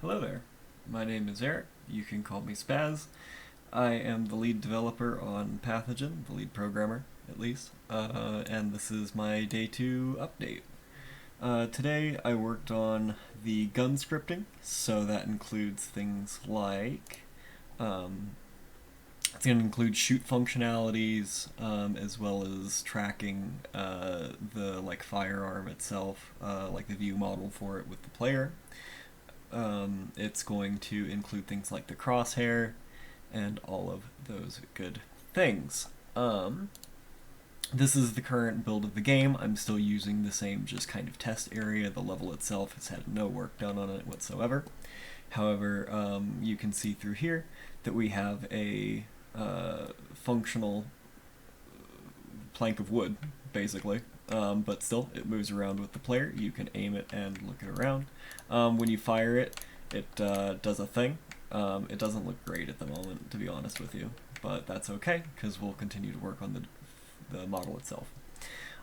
Hello there, my name is Eric, you can call me Spaz. I am the lead developer on Pathogen, the lead programmer at least, and this is my day 2 update. Today I worked on the gun scripting, so that includes things like, it's going to include shoot functionalities, as well as tracking the firearm itself, like the view model for it with the player. It's going to include things like the crosshair and all of those good things. This is the current build of the game. I'm still using the same just kind of test area. The level itself has had no work done on it whatsoever. However, you can see through here that we have a functional plank of wood, basically. But still, it moves around with the player. You can aim it and look it around. When you fire it, it does a thing. It doesn't look great at the moment, to be honest with you, but that's okay, because we'll continue to work on the model itself.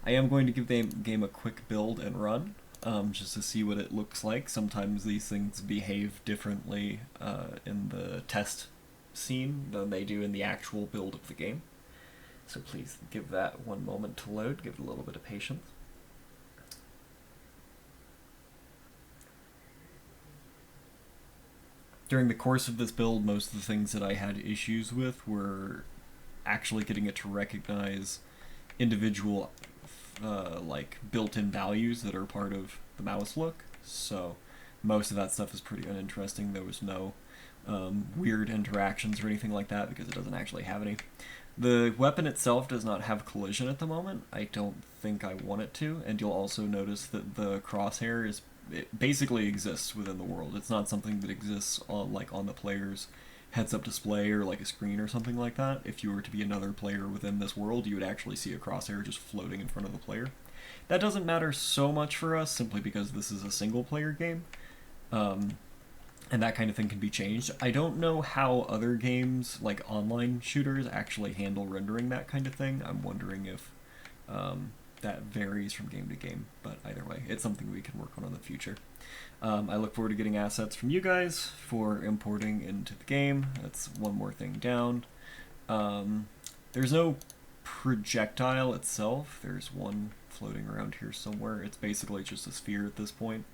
I am going to give the game a quick build and run, just to see what it looks like. Sometimes these things behave differently in the test scene than they do in the actual build of the game. So please give that one moment to load, give it a little bit of patience. During the course of this build, most of the things that I had issues with were actually getting it to recognize individual built-in values that are part of the mouse look. So most of that stuff is pretty uninteresting. There was no weird interactions or anything like that because it doesn't actually have any. The weapon itself does not have collision at the moment. I don't think I want it to, and you'll also notice that the crosshair it basically exists within the world. It's not something that exists on the player's heads-up display or like a screen or something like that. If you were to be another player within this world, you would actually see a crosshair just floating in front of the player. That doesn't matter so much for us, simply because this is a single-player game. And that kind of thing can be changed. I don't know how other games, like online shooters, actually handle rendering that kind of thing. I'm wondering if that varies from game to game, but either way, it's something we can work on in the future. I look forward to getting assets from you guys for importing into the game. That's one more thing down. There's no projectile itself. There's one floating around here somewhere. It's basically just a sphere at this point.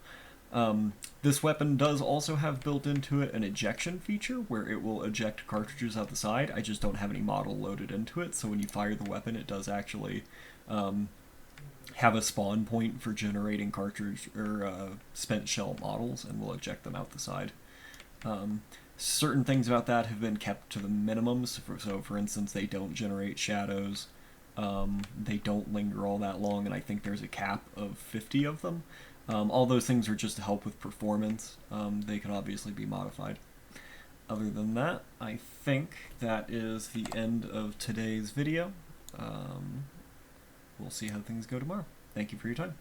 This weapon does also have built into it an ejection feature where it will eject cartridges out the side. I just don't have any model loaded into it, so when you fire the weapon, it does actually have a spawn point for generating cartridge or spent shell models, and will eject them out the side. Certain things about that have been kept to the minimums. So, for instance, they don't generate shadows. They don't linger all that long, and I think there's a cap of 50 of them. All those things are just to help with performance. They can obviously be modified. Other than that, I think that is the end of today's video. We'll see how things go tomorrow. Thank you for your time.